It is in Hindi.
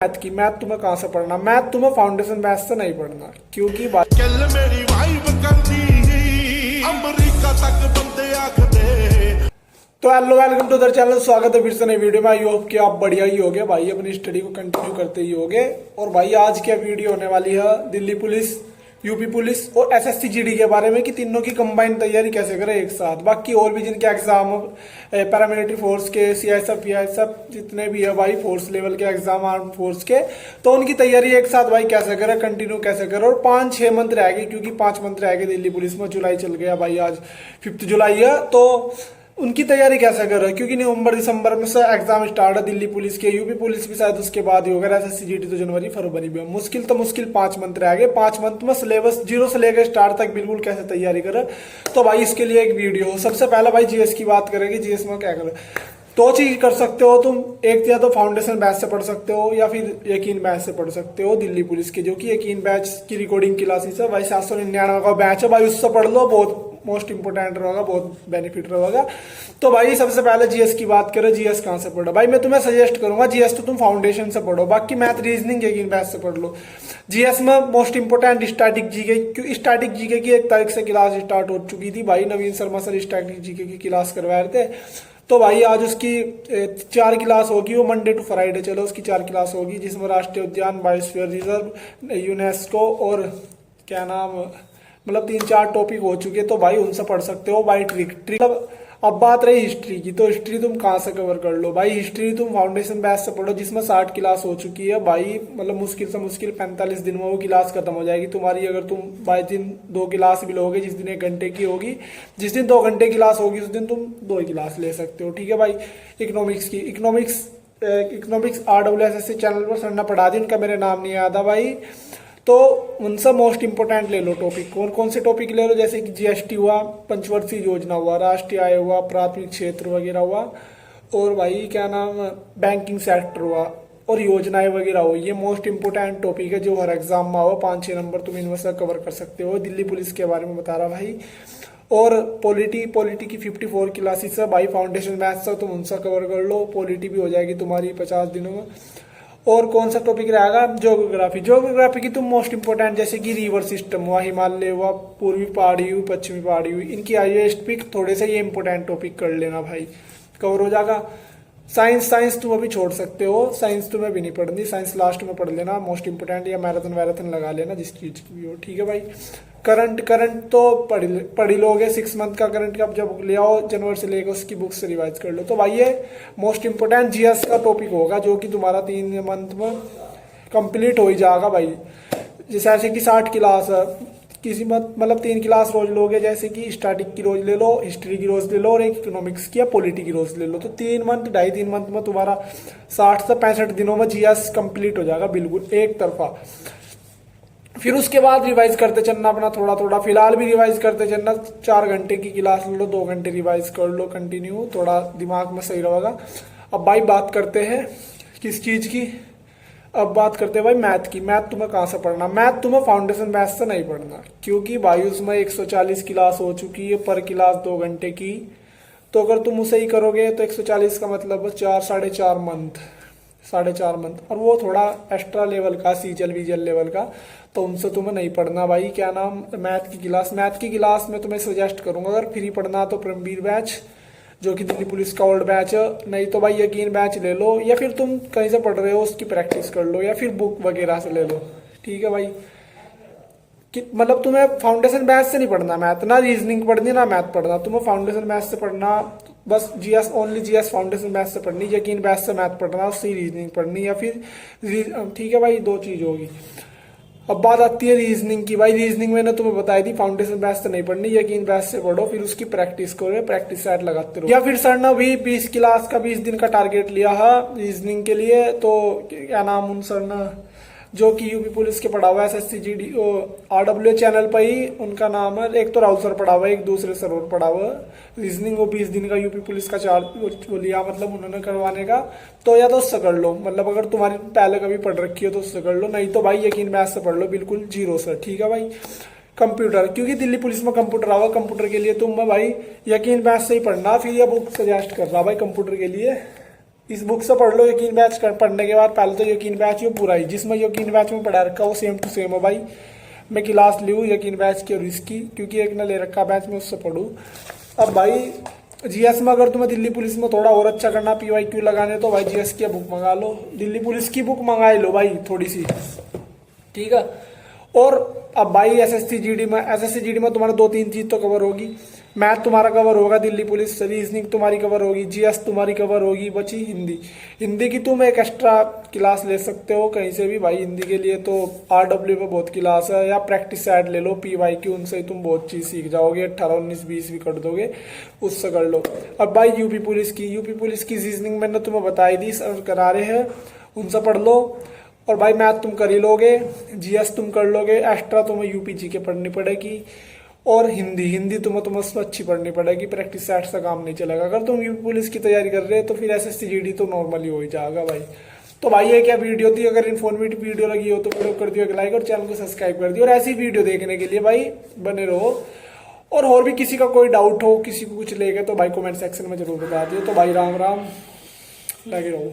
मैथ की मैथ तुम्हें कहाँ से पढ़ना, मैथ तुम्हें फाउंडेशन मैथ से नहीं पढ़ना, क्योंकि मेरी वाइफ करती अमेरिका तक बंदे आखदे। तो hello welcome to the channel, स्वागत है फिर से नई वीडियो में। आई होप कि आप बढ़िया ही होगे भाई, अपनी स्टडी को कंटिन्यू करते ही होगे। और भाई आज क्या वीडियो होने वाली है दिल्ली पुलिस, यूपी पुलिस और एसएससी जीडी के बारे में कि तीनों की कंबाइंड तैयारी कैसे करें एक साथ। बाकी और भी जिनके एग्जाम पैरामिलिट्री फोर्स के, सीआईएसएफ पीआईएसएफ जितने भी है भाई फोर्स लेवल के एग्जाम आर्म फोर्स के, तो उनकी तैयारी एक साथ भाई कैसे करें, कंटिन्यू कैसे करें। और 5-6 मंथ रह गए, क्योंकि 5 मंथ रह गए दिल्ली पुलिस में। जुलाई चल गया भाई, आज 5 जुलाई है। तो उनकी तैयारी कैसे कर रहे हैं, क्योंकि नवंबर दिसंबर में से एग्जाम स्टार्ट है दिल्ली पुलिस के, यूपी पुलिस भी शायद उसके बाद ही होगा। एसएससी जीडी तो जनवरी फरवरी में। मुश्किल तो मुश्किल 5 मंथ रह गए। 5 मंथ में सिलेबस 0 से लेकर स्टार्ट तक बिल्कुल कैसे तैयारी करें, तो भाई इसके लिए एक वीडियो। सबसे पहले भाई जीएस की बात करेंगे। जीएस में क्या करें, 2 चीज कर सकते हो तुम। एक या तो फाउंडेशन बैच से पढ़ सकते हो या फिर यकीन बैच से पढ़ सकते हो दिल्ली पुलिस के, जो कि यकीन बैच की रिकॉर्डिंग क्लासेस है भाई। 799 का बैच है भाई, उससे पढ़ लो, बहुत मोस्ट इंपोर्टेंट रहेगा, बहुत बेनिफिट रहेगा। तो भाई सबसे पहले जीएस की बात करें। जीएस कहाँ से पढ़ो भाई, मैं तुम्हें सजेस्ट करूंगा जीएस तो तुम फाउंडेशन से पढ़ो, बाकी मैथ रीजनिंग यकीन बैच से पढ़ लो। जीएस में मोस्ट इंपोर्टेंट स्टैटिक जीके, क्योंकि स्टैटिक जीके की 1 तारीख से क्लास स्टार्ट हो चुकी थी भाई। नवीन शर्मा सर स्टैटिक जीके की क्लास करवा रहे थे, तो भाई आज उसकी 4 क्लास होगी। वो मंडे टू फ्राइडे चलो उसकी 4 क्लास होगी, जिसमें राष्ट्रीय उद्यान, बायोस्फीयर रिजर्व, यूनेस्को और क्या नाम, मतलब 3-4 टॉपिक हो चुके। तो भाई उनसे पढ़ सकते हो भाई। ट्रिक अब बात रही हिस्ट्री की, तो हिस्ट्री तुम कहाँ से कवर कर लो भाई। हिस्ट्री तुम फाउंडेशन बैच से पढ़ो, जिसमें 60 क्लास हो चुकी है भाई। मतलब मुश्किल से मुश्किल 45 दिन में वो क्लास खत्म हो जाएगी तुम्हारी। अगर तुम बाई दिन 2 क्लास भी लोगे, जिस दिन 1 घंटे की होगी, जिस दिन 2 घंटे क्लास होगी, उस दिन तुम 2 क्लास ले सकते हो, ठीक है भाई। इकोनॉमिक्स की, इकोनॉमिक्स RWSSC चैनल पर सर ने पढ़ा दी, उनका मेरे नाम नहीं याद है भाई। तो उनसे मोस्ट इंपोर्टेंट ले लो टॉपिक। कौन कौन से टॉपिक ले लो, जैसे कि जीएसटी हुआ, पंचवर्षीय योजना हुआ, राष्ट्रीय आय हुआ, प्राथमिक क्षेत्र वगैरह हुआ, और भाई क्या नाम, बैंकिंग सेक्टर हुआ, और योजनाएं वगैरह हो। ये मोस्ट इंपोर्टेंट टॉपिक है जो हर एग्जाम में हो। 5-6 नंबर तुम इनमें से कवर कर सकते हो। दिल्ली पुलिस के बारे में बता रहा भाई। और पॉलिटी की 54 क्लासेस है भाई। फाउंडेशन मैथ्स है, तुम उनसे कवर कर लो। पॉलिटी भी हो जाएगी तुम्हारी 50 दिनों में। और कौन सा टॉपिक रहेगा, ज्योग्राफी की तुम मोस्ट इंपोर्टेंट, जैसे कि रिवर सिस्टम हुआ, हिमालय हुआ, पूर्वी पहाड़ी हुई, पश्चिमी पहाड़ी हुई, इनकी हाईएस्ट पिक थोड़े से ये इंपोर्टेंट टॉपिक कर लेना भाई, कवर हो जाएगा। साइंस तुम अभी छोड़ सकते हो, साइंस तुम्हें भी नहीं पढ़नी, साइंस लास्ट में पढ़ लेना, मोस्ट इंपोर्टेंट। या मैराथन लगा लेना जिस चीज की भी हो, ठीक है भाई। करंट तो पढ़ी लोगे। 6 मंथ का करंट का जब ले आओ जनवरी से लेकर, उसकी बुक से रिवाइज कर लो। तो भाई ये मोस्ट इंपोर्टेंट जीएस का टॉपिक होगा, जो कि तुम्हारा 3 मंथ में कंप्लीट हो ही जाएगा भाई। जैसे कि 60 क्लास है, किसी मतलब 3 क्लास रोज लोगे, जैसे कि स्टैटिक की रोज ले लो, हिस्ट्री की रोज ले लो, और एक इकोनॉमिक्स की या पॉलिटी की रोज ले लो। तो 3 मंथ 2.5-3 मंथ में तुम्हारा 60 से 65 दिनों में जीएस कंप्लीट हो जाएगा बिल्कुल एक तरफा। फिर उसके बाद रिवाइज करते चलना अपना थोड़ा। फिलहाल भी रिवाइज करते चलना। 4 घंटे की क्लास लो, 2 घंटे रिवाइज कर लो कंटिन्यू, थोड़ा दिमाग में सही रहेगा। अब भाई बात करते हैं किस चीज की, अब बात करते हैं भाई मैथ की। मैथ तुम्हें कहाँ से पढ़ना, मैथ तुम्हें फाउंडेशन मैथ से नहीं पढ़ना, क्योंकि भाई उसमें 140 क्लास हो चुकी है, पर क्लास 2 घंटे की। तो अगर तुम उसे ही करोगे तो 140 का मतलब 4-4.5 मंथ, 4.5 मंथ। और वो थोड़ा एक्स्ट्रा लेवल का, सीजल वीजल लेवल का, तो उनसे तुम्हें नहीं पढ़ना भाई। क्या नाम, मैथ की क्लास में तुम्हें सजेस्ट करूंगा, अगर फ्री पढ़ना तो परमवीर बैच, जो कि दिल्ली पुलिस का ओल्ड बैच है। नहीं तो भाई यकीन बैच ले लो, या फिर तुम कहीं से पढ़ रहे हो उसकी प्रैक्टिस कर लो, या फिर बुक वगैरह से ले लो, ठीक है भाई। मतलब तुम्हें फाउंडेशन बैच से नहीं पढ़ना मैथ, ना रीजनिंग पढ़नी ना मैथ पढ़ना, तुम्हें फाउंडेशन मैथ से पढ़ना। बस GS, only GS foundation math से पढ़नी, यकीन बैच से मैथ पढ़ना, उससे रीजनिंग पढ़नी, या फिर ठीक है भाई, 2 चीज होगी। अब बात आती है रीजनिंग की भाई। रीजनिंग मैंने तुम्हें बताई थी, फाउंडेशन बैच से नहीं पढ़नी, यकीन बैच से पढ़ो, फिर उसकी प्रैक्टिस करो, प्रैक्टिस सेट लगाते रहो। या फिर सर ने भी 20 क्लास का 20 दिन का टारगेट लिया है रीजनिंग के लिए। तो क्या नाम, उन सर ने जो कि यूपी पुलिस के पढ़ा हुआ है, एसएससी जीडी RW चैनल पर ही, उनका नाम है, एक तो राहुल सर पढ़ा हुआ है, एक दूसरे सर और पढ़ा हुआ है रीजनिंग। वो 20 दिन का यूपी पुलिस का चार्ज वो लिया, मतलब उन्होंने करवाने का। तो या तो उससे कर लो, मतलब अगर तुम्हारी पहले कभी पढ़ रखी हो तो उससे कर लो, नहीं तो भाई यकीन मैथ से पढ़ लो बिल्कुल 0 से, ठीक है भाई। कंप्यूटर, क्योंकि दिल्ली पुलिस में कंप्यूटर आवा, कंप्यूटर के लिए तुम भाई यकीन मैथ से ही पढ़ना। फिर ये बुक सजेस्ट कर रहा भाई कंप्यूटर के लिए, इस बुक से पढ़ लो यकीन बैच पढ़ने के बाद। पहले तो यकीन बैच ही पूरा ही, जिसमें यकीन बैच में पढ़ा रखा वो सेम टू सेम हो भाई। मैं क्लास लूँ यकीन बैच की और इसकी, क्योंकि एक ने ले रखा बैच में उससे पढ़ूँ। अब भाई जीएस में अगर तुम्हें दिल्ली पुलिस में थोड़ा और अच्छा करना, PYQ लगाने, तो भाई जीएस की बुक मंगा लो, दिल्ली पुलिस की बुक मंगा लो भाई थोड़ी सी, ठीक है। और अब भाई एसएससी जीडी में तुम्हारा 2-3 चीज तो कवर होगी। मैथ तुम्हारा कवर होगा, दिल्ली पुलिस, रीजनिंग तुम्हारी कवर होगी, जीएस तुम्हारी कवर होगी, बची हिंदी। हिंदी की तुम एक एक्स्ट्रा क्लास ले सकते हो कहीं से भी भाई। हिंदी के लिए तो RW पे बहुत क्लास है, या प्रैक्टिस ऐड ले लो PYQ, उनसे ही तुम बहुत चीज सीख जाओगे। 18, 19, 20 भी कर दोगे, उससे कर लो। अब भाई यूपी पुलिस की रीजनिंग मैंने तुम्हें बताई दी, सर करा रहे हैं, उनसे पढ़ लो। और भाई मैथ तुम कर ही लोगे, जीएस तुम कर लोगे, एक्स्ट्रा तुम्हें यूपी के पढ़नी पड़ेगी। और हिंदी तुम्हें उसमें अच्छी पढ़नी पड़ेगी, प्रैक्टिस सेट से काम नहीं चलेगा। अगर तुम यूपी पुलिस की तैयारी कर रहे हो तो फिर एसएससी जीडी तो नॉर्मली हो ही जाएगा भाई। तो भाई ये क्या वीडियो थी, अगर इन्फॉर्मेटिव वीडियो लगी हो तो वीडियो कर दियो एक लाइक और चैनल को सब्सक्राइब कर दियो। और ऐसी वीडियो देखने के लिए भाई बने रहो। और भी किसी का कोई डाउट हो, किसी को कुछ लेके, तो भाई कमेंट सेक्शन में जरूर बता दियो। तो भाई राम राम, लगे रहो।